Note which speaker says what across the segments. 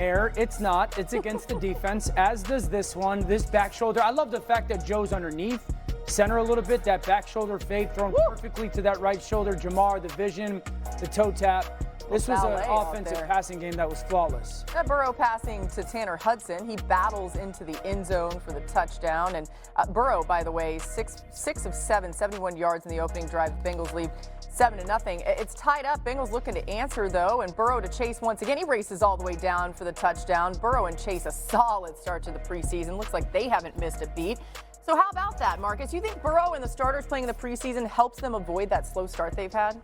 Speaker 1: air. It's not. It's against the defense, as does this one. This back shoulder. I love the fact that Joe's underneath. Center a little bit. That back shoulder fade thrown perfectly to that right shoulder. Jamar, the vision, the toe tap. This was an offensive passing game that was flawless.
Speaker 2: That Burrow passing to Tanner Hudson. He battles into the end zone for the touchdown. And Burrow, by the way, 6 of 7, 71 yards in the opening drive. The Bengals lead 7-0. It's tied up. Bengals looking to answer, though. And Burrow to Chase once again. He races all the way down for the touchdown. Burrow and Chase, a solid start to the preseason. Looks like they haven't missed a beat. So how about that, Marcus? You think Burrow and the starters playing in the preseason helps them avoid that slow start they've had?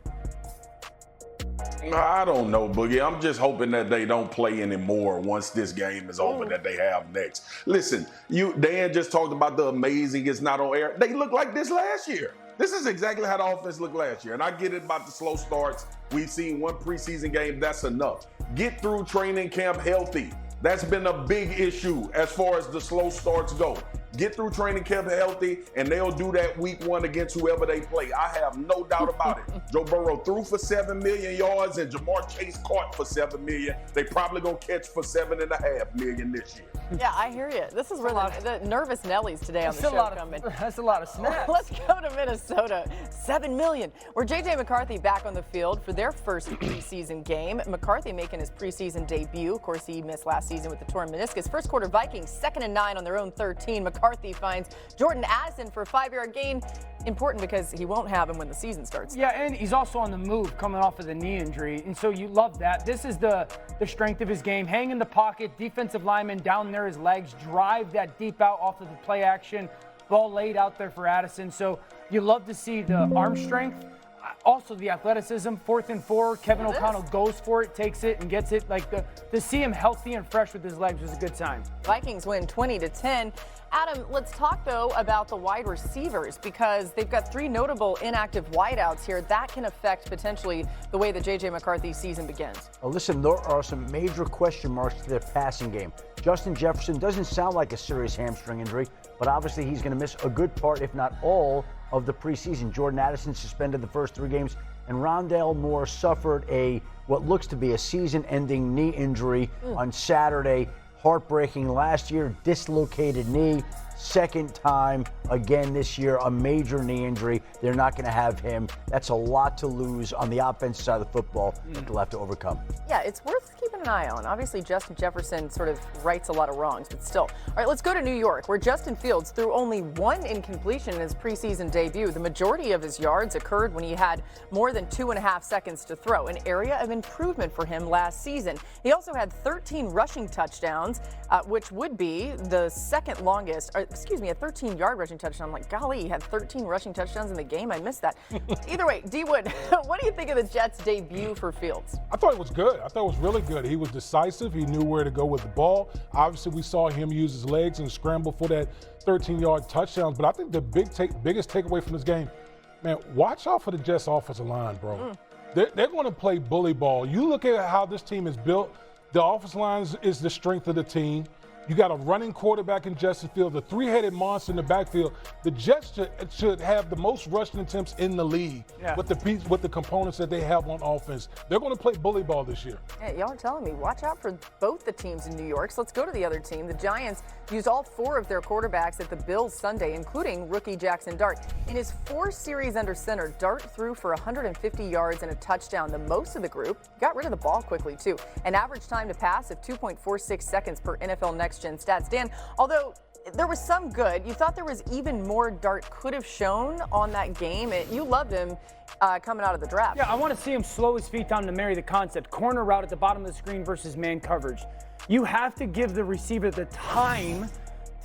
Speaker 3: I don't know, Boogie. I'm just hoping that they don't play anymore once this game is over that they have next. Listen, Dan just talked about the amazing it's not on air. They looked like this last year. This is exactly how the offense looked last year. And I get it about the slow starts. We've seen one preseason game. That's enough. Get through training camp healthy. That's been a big issue as far as the slow starts go. Get through training camp healthy, and they'll do that week 1 against whoever they play. I have no doubt about it. Joe Burrow threw for 7 million yards, and Jamar Chase caught for 7 million. They probably gonna catch for 7.5 million this year.
Speaker 2: Yeah, I hear you. This is where the nervous Nellies today on the show coming.
Speaker 1: That's a lot of snaps.
Speaker 2: Let's go to Minnesota. 7 million. Where J.J. McCarthy back on the field for their first preseason game. McCarthy making his preseason debut. Of course, he missed last season with the torn meniscus. First quarter Vikings, 2nd and 9 on their own 13. McCarthy finds Jordan Addison for a 5-yard gain. Important because he won't have him when the season starts.
Speaker 1: Yeah, and he's also on the move coming off of the knee injury. And so you love that. This is the strength of his game. Hang in the pocket, defensive lineman down there, his legs, drive that deep out off of the play action. Ball laid out there for Addison. So you love to see the arm strength. Also the athleticism, 4th and 4. Kevin O'Connell goes for it, takes it, and gets it. Like to see him healthy and fresh with his legs was a good sign.
Speaker 2: Vikings win 20-10. Adam, let's talk, though, about the wide receivers because they've got 3 notable inactive wideouts here. That can affect potentially the way the J.J. McCarthy season begins.
Speaker 4: Well, listen, there are some major question marks to their passing game. Justin Jefferson doesn't sound like a serious hamstring injury, but obviously he's going to miss a good part, if not all, of the preseason. Jordan Addison suspended the first 3 games, and Rondale Moore suffered what looks to be a season-ending knee injury on Saturday. Heartbreaking last year, dislocated knee. Second time again this year, a major knee injury. They're not going to have him. That's a lot to lose on the offensive side of the football that they'll have to overcome.
Speaker 2: Yeah, it's worth keeping an eye on. Obviously, Justin Jefferson sort of rights a lot of wrongs, but still. All right, let's go to New York, where Justin Fields threw only 1 incompletion in his preseason debut. The majority of his yards occurred when he had more than 2.5 seconds to throw, an area of improvement for him last season. He also had 13 rushing touchdowns, which would be the second longest, a 13-yard rushing touchdown. I'm like, golly, he had 13 rushing touchdowns in the game. I missed that. Either way, D. Wood, what do you think of the Jets' debut for Fields?
Speaker 5: I thought it was good. I thought it was really good. He was decisive. He knew where to go with the ball. Obviously, we saw him use his legs and scramble for that 13-yard touchdown. But I think the biggest takeaway from this game, man, watch out for the Jets' offensive line, bro. They're going to play bully ball. You look at how this team is built. The offensive line is the strength of the team. You got a running quarterback in Justin Fields, the 3-headed monster in the backfield. The Jets should have the most rushing attempts in the league with the components that they have on offense. They're going to play bully ball this year.
Speaker 2: Yeah, y'all are telling me, watch out for both the teams in New York. So let's go to the other team. The Giants used all 4 of their quarterbacks at the Bills Sunday, including rookie Jackson Dart. In his 4 series under center, Dart threw for 150 yards and a touchdown, the most of the group. Got rid of the ball quickly, too. An average time to pass of 2.46 seconds per NFL Next Gen stats. Dan, although there was some good, you thought there was even more Dart could have shown on that game. You loved him coming out of the draft.
Speaker 1: Yeah, I want to see him slow his feet down to marry the concept. Corner route at the bottom of the screen versus man coverage. You have to give the receiver the time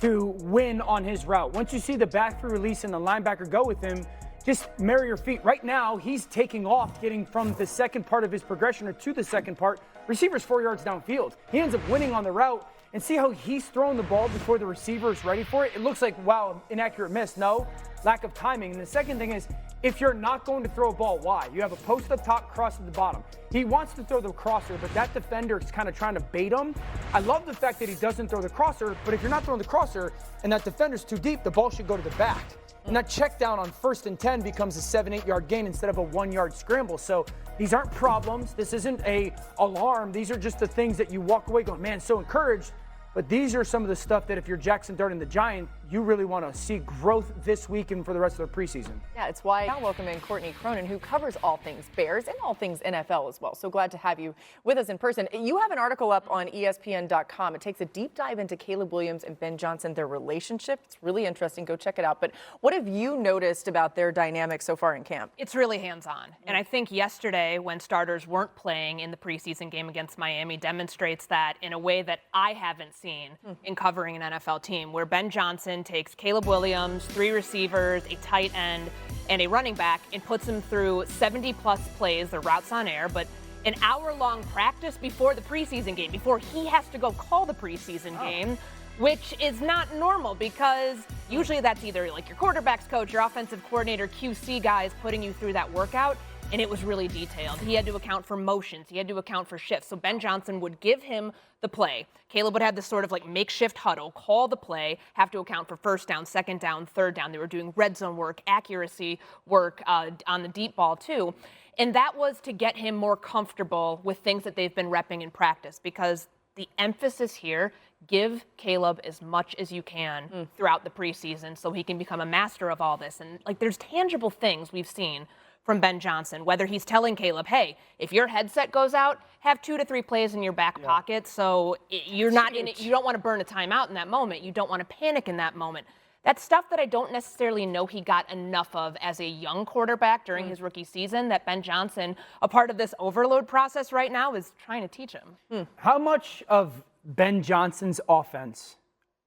Speaker 1: to win on his route. Once you see the back through release and the linebacker go with him, just marry your feet. Right now, he's taking off, getting from the second part of his progression or to the second part. Receiver's 4 yards downfield. He ends up winning on the route. And see how he's throwing the ball before the receiver is ready for it? It looks like, wow, inaccurate miss. No, lack of timing. And the second thing is, if you're not going to throw a ball, why? You have a post up top, cross at the bottom. He wants to throw the crosser, but that defender is kind of trying to bait him. I love the fact that he doesn't throw the crosser, but if you're not throwing the crosser and that defender's too deep, the ball should go to the back. And that check down on 1st and 10 becomes a 7-8 yard gain instead of a 1 yard scramble. So these aren't problems. This isn't a alarm. These are just the things that you walk away going, man, so encouraged. But these are some of the stuff that if you're Jackson Dart and the Giant, you really want to see growth this week and for the rest of the preseason.
Speaker 2: Yeah, it's why I now welcome in Courtney Cronin, who covers all things Bears and all things NFL as well. So glad to have you with us in person. You have an article up on ESPN.com. It takes a deep dive into Caleb Williams and Ben Johnson, their relationship. It's really interesting. Go check it out. But what have you noticed about their dynamic so far in camp?
Speaker 6: It's really hands-on. And I think yesterday, when starters weren't playing in the preseason game against Miami, demonstrates that in a way that I haven't seen in covering an NFL team, where Ben Johnson takes Caleb Williams, 3 receivers, a tight end, and a running back, and puts them through 70-plus plays, the routes on air, but an hour-long practice before the preseason game, before he has to go call the preseason game, which is not normal because usually that's either like your quarterback's coach, your offensive coordinator, QC guys putting you through that workout. And it was really detailed. He had to account for motions. He had to account for shifts. So Ben Johnson would give him the play. Caleb would have this sort of like makeshift huddle, call the play, have to account for 1st down, 2nd down, 3rd down. They were doing red zone work, accuracy work on the deep ball too. And that was to get him more comfortable with things that they've been repping in practice, because the emphasis here, give Caleb as much as you can throughout the preseason so he can become a master of all this. And like there's tangible things we've seen from Ben Johnson, whether he's telling Caleb, hey, if your headset goes out, have 2 to 3 plays in your back pocket so you're not in it. You don't want to burn a timeout in that moment. You don't want to panic in that moment. That's stuff that I don't necessarily know he got enough of as a young quarterback during his rookie season, that Ben Johnson, a part of this overload process right now, is trying to teach him.
Speaker 1: How much of Ben Johnson's offense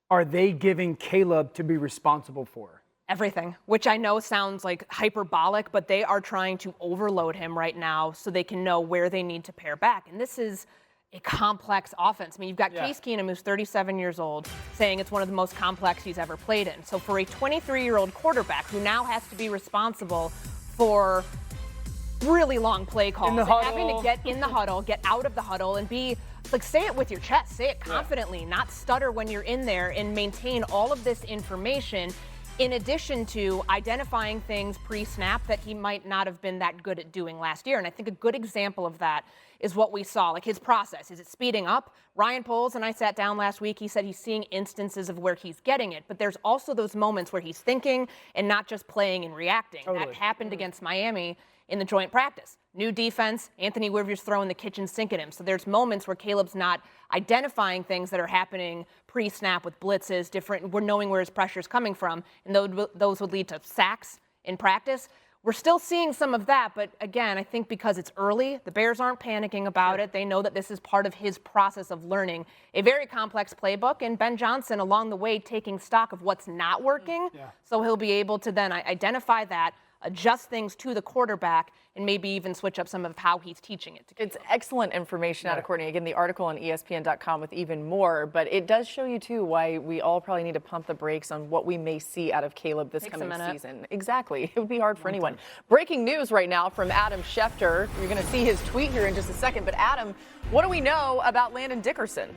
Speaker 1: are they giving Caleb to be responsible for?
Speaker 6: Everything, which I know sounds like hyperbolic, but they are trying to overload him right now so they can know where they need to pare back. And this is a complex offense. I mean, you've got Case Keenum, who's 37 years old, saying it's one of the most complex he's ever played in. So for a 23-year-old quarterback who now has to be responsible for really long play calls, and having to get in the huddle, get out of the huddle, and be like, say it with your chest, say it confidently, not stutter when you're in there, and maintain all of this information, in addition to identifying things pre-snap that he might not have been that good at doing last year. And I think a good example of that is what we saw, like his process. Is it speeding up? Ryan Poles and I sat down last week. He said he's seeing instances of where he's getting it, but there's also those moments where he's thinking and not just playing and reacting. That happened against Miami in the joint practice. New defense, Anthony Weaver's throwing the kitchen sink at him. So there's moments where Caleb's not identifying things that are happening pre-snap with blitzes, different, we're knowing where his pressure's coming from, and those would lead to sacks in practice. We're still seeing some of that, but again, I think because it's early, the Bears aren't panicking about it. They know that this is part of his process of learning a very complex playbook, and Ben Johnson along the way taking stock of what's not working, so he'll be able to then identify that, adjust things to the quarterback, and maybe even switch up some of how he's teaching it.
Speaker 2: It's excellent information out of Courtney. Again, the article on ESPN.com with even more, but it does show you, too, why we all probably need to pump the brakes on what we may see out of Caleb this coming season. Exactly. It would be hard for anyone. Breaking news right now from Adam Schefter. You're going to see his tweet here in just a second. But, Adam, what do we know about Landon Dickerson?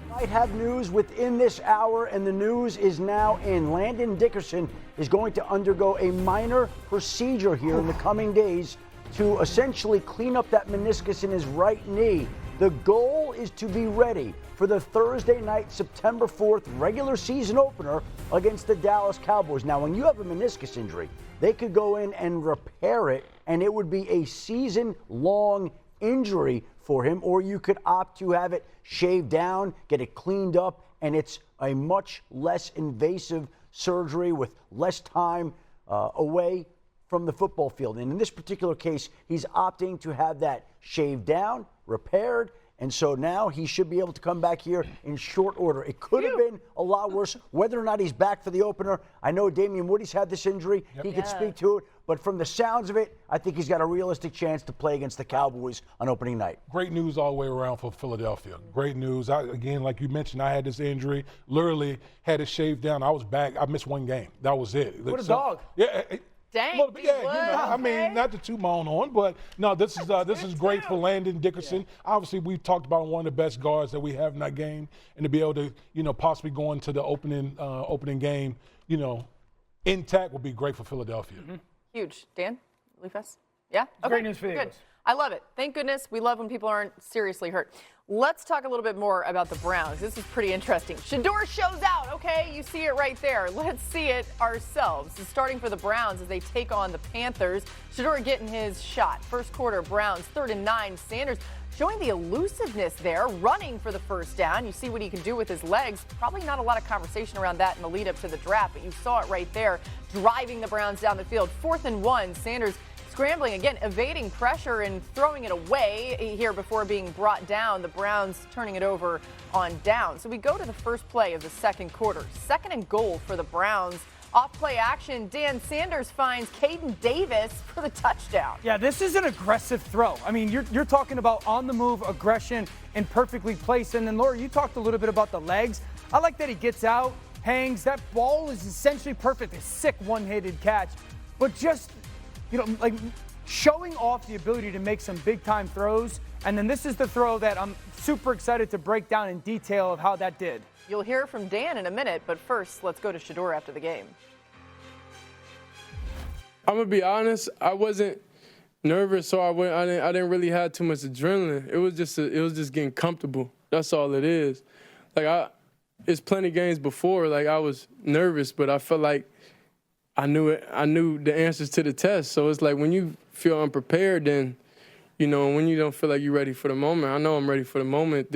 Speaker 4: Might have news within this hour, and the news is now in. Landon Dickerson is going to undergo a minor procedure here in the coming days to essentially clean up that meniscus in his right knee. The goal is to be ready for the Thursday night, September 4th regular season opener against the Dallas Cowboys. Now, when you have a meniscus injury, they could go in and repair it, and it would be a season-long injury for him, or you could opt to have it shaved down, get it cleaned up, and it's a much less invasive surgery with less time away from the football field. And in this particular case, he's opting to have that shaved down, repaired, and so now he should be able to come back here in short order. It could have been a lot worse. Whether or not he's back for the opener, I know Damian Woody's had this injury. He could speak to it. But from the sounds of it, I think he's got a realistic chance to play against the Cowboys on opening night.
Speaker 5: Great news all the way around for Philadelphia. Great news. Again, like you mentioned, I had this injury, literally had it shaved down. I was back. I missed one game. That was it.
Speaker 1: What a dog.
Speaker 5: Yeah.
Speaker 2: Dang,
Speaker 5: I mean, not to toot my own horn, but no, this is great for Landon Dickerson. Obviously, we've talked about one of the best guards that we have in that game, and to be able to, possibly go into the opening game, intact would be great for Philadelphia.
Speaker 2: Huge. Dan, really fast? Yeah? Okay.
Speaker 1: Great news for the
Speaker 2: Good.
Speaker 1: Eagles.
Speaker 2: I love it. Thank goodness. We love when people aren't seriously hurt. Let's talk a little bit more about the Browns. This is pretty interesting. Shedeur shows out. Okay, you see it right there. Let's see it ourselves. Starting for the Browns as they take on the Panthers. Shedeur getting his shot. First quarter, Browns 3rd and 9. Sanders showing the elusiveness there, running for the first down. You see what he can do with his legs. Probably not a lot of conversation around that in the lead up to the draft, but you saw it right there, driving the Browns down the field. 4th and 1. Sanders scrambling again, evading pressure and throwing it away here before being brought down. The Browns turning it over on down. So we go to the first play of the second quarter. 2nd and goal for the Browns. Off play action, Dan Sanders finds Caden Davis for the touchdown.
Speaker 1: Yeah, this is an aggressive throw. I mean, you're talking about on the move aggression and perfectly placed. And then Laura, you talked a little bit about the legs. I like that he gets out, hangs. That ball is essentially perfect. A sick one-handed catch, but just, like showing off the ability to make some big-time throws. And then this is the throw that I'm super excited to break down in detail of how that did.
Speaker 2: You'll hear from Dan in a minute, but first, let's go to Shedeur after the game.
Speaker 7: I'm gonna be honest. I wasn't nervous, so I didn't really have too much adrenaline. It was just getting comfortable. That's all it is. Like it's plenty games before. Like I was nervous, but I felt like I knew it. I knew the answers to the test. So it's like when you feel unprepared, then when you don't feel like you're ready for the moment. I know I'm ready for the moment.